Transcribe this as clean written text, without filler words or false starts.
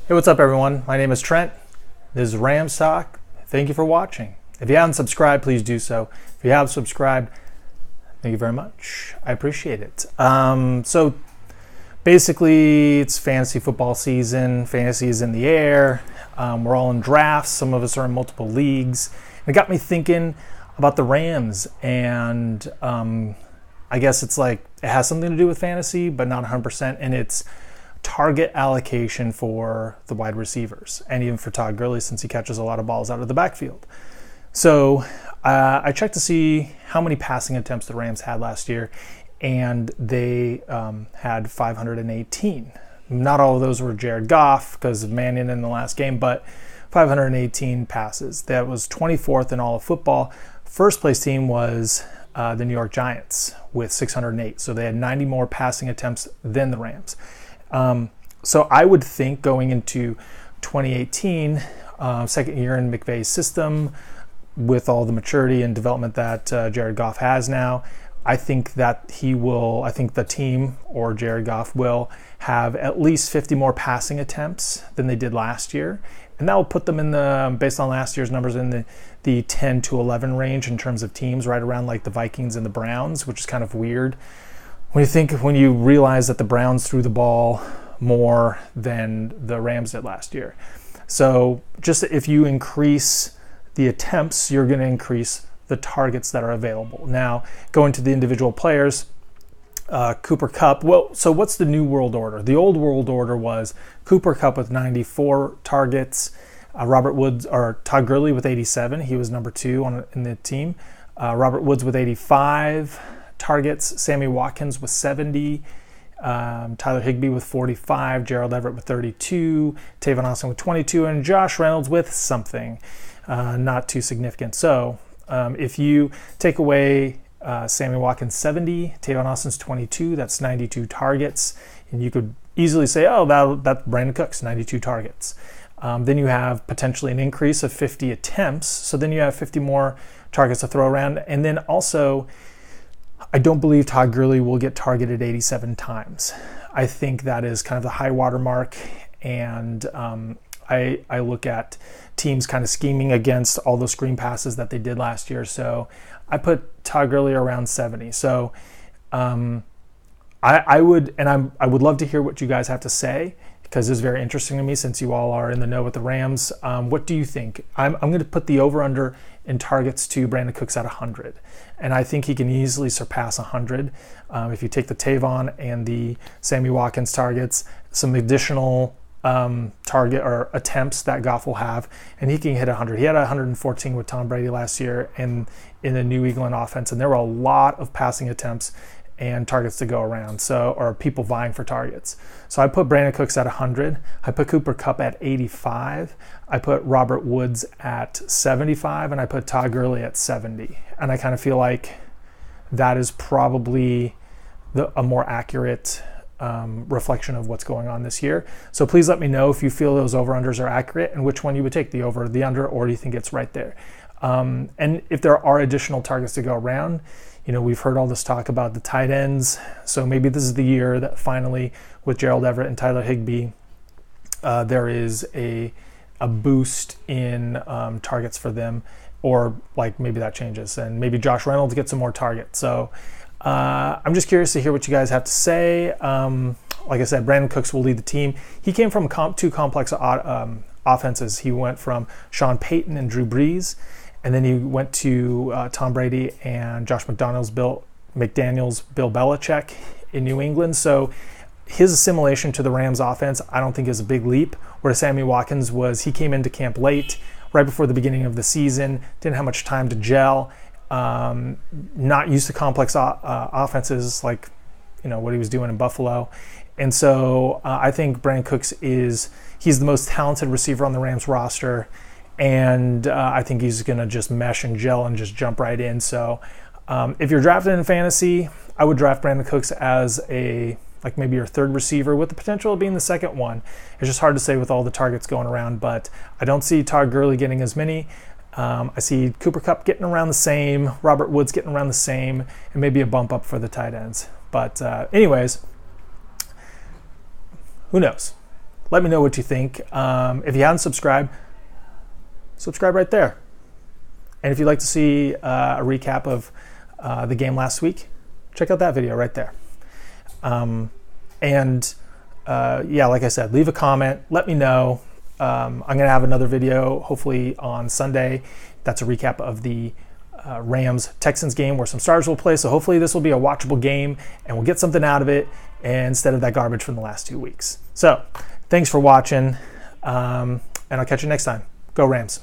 Hey, what's up, everyone? My name is Trent. This is Rams Talk. Thank you for watching. If you haven't subscribed, please do so. If you have subscribed, thank you very much. I appreciate it. So basically, it's fantasy football season. Fantasy is in the air. We're all in drafts. Some of us are in multiple leagues. It got me thinking about the Rams, and I guess it's like it has something to do with fantasy, but not 100%, and it's target allocation for the wide receivers, and even for Todd Gurley, since he catches a lot of balls out of the backfield. So I checked to see how many passing attempts the Rams had last year, and they had 518. Not all of those were Jared Goff because of Mannion in the last game, but 518 passes. That was 24th in all of football. First place team was the New York Giants with 608. So they had 90 more passing attempts than the Rams. So I would think going into 2018, second year in McVay's system, with all the maturity and development that Jared Goff has now, I think that the team or Jared Goff will have at least 50 more passing attempts than they did last year. And that will put them based on last year's numbers, in the 10 to 11 range in terms of teams, right around like the Vikings and the Browns, which is kind of weird when you realize that the Browns threw the ball more than the Rams did last year. So just if you increase the attempts, you're going to increase the targets that are available. Now, going to the individual players, Cooper Kupp. Well, so what's the new world order? The old world order was Cooper Kupp with 94 targets, Todd Gurley with 87. He was number 2 in the team. Robert Woods with 85 targets, Sammy Watkins with 70, Tyler Higbee with 45, Gerald Everett with 32, Tavon Austin with 22, and Josh Reynolds with something not too significant. So if you take away Sammy Watkins 70, Tavon Austin's 22, that's 92 targets, and you could easily say, oh, that's Brandin Cooks, 92 targets. Then you have potentially an increase of 50 attempts, so then you have 50 more targets to throw around. And then also, I don't believe Todd Gurley will get targeted 87 times. I think that is kind of the high water mark, and I look at teams kind of scheming against all those screen passes that they did last year. So I put Todd Gurley around 70. So I would love to hear what you guys have to say, because it's very interesting to me since you all are in the know with the Rams. What do you think? I'm going to put the over-under in targets to Brandin Cooks at 100. And I think he can easily surpass 100. If you take the Tavon and the Sammy Watkins targets, some additional target or attempts that Goff will have, and he can hit 100. He had 114 with Tom Brady last year in the New England offense, and there were a lot of passing attempts and targets to go around, or people vying for targets. So I put Brandin Cooks at 100. I put Cooper Kupp at 85. I put Robert Woods at 75, and I put Todd Gurley at 70. And I kind of feel like that is probably a more accurate reflection of what's going on this year. So please let me know if you feel those over-unders are accurate and which one you would take, the over or the under, or do you think it's right there? And if there are additional targets to go around, we've heard all this talk about the tight ends. So maybe this is the year that finally, with Gerald Everett and Tyler Higbee, there is a boost in targets for them, or like maybe that changes and maybe Josh Reynolds gets some more targets. So I'm just curious to hear what you guys have to say. Like I said, Brandin Cooks will lead the team. He came from two complex offenses. He went from Sean Payton and Drew Brees, and then he went to Tom Brady and Josh McDaniels, Bill Belichick in New England. So his assimilation to the Rams offense, I don't think is a big leap. Whereas Sammy Watkins he came into camp late, right before the beginning of the season, didn't have much time to gel, not used to complex offenses like what he was doing in Buffalo. And so I think Brandin Cooks he's the most talented receiver on the Rams roster. And I think he's going to just mesh and gel and just jump right in. So if you're drafted in fantasy, I would draft Brandin Cooks as maybe your third receiver with the potential of being the second one. It's just hard to say with all the targets going around, but I don't see Todd Gurley getting as many. I see Cooper Kupp getting around the same, Robert Woods getting around the same, and maybe a bump up for the tight ends. But anyways, who knows? Let me know what you think. If you haven't subscribed, subscribe right there. And if you'd like to see a recap of the game last week, check out that video right there. Yeah, like I said, leave a comment. Let me know. I'm going to have another video hopefully on Sunday. That's a recap of the Rams-Texans game where some stars will play. So hopefully this will be a watchable game and we'll get something out of it instead of that garbage from the last 2 weeks. So thanks for watching, and I'll catch you next time. Go Rams.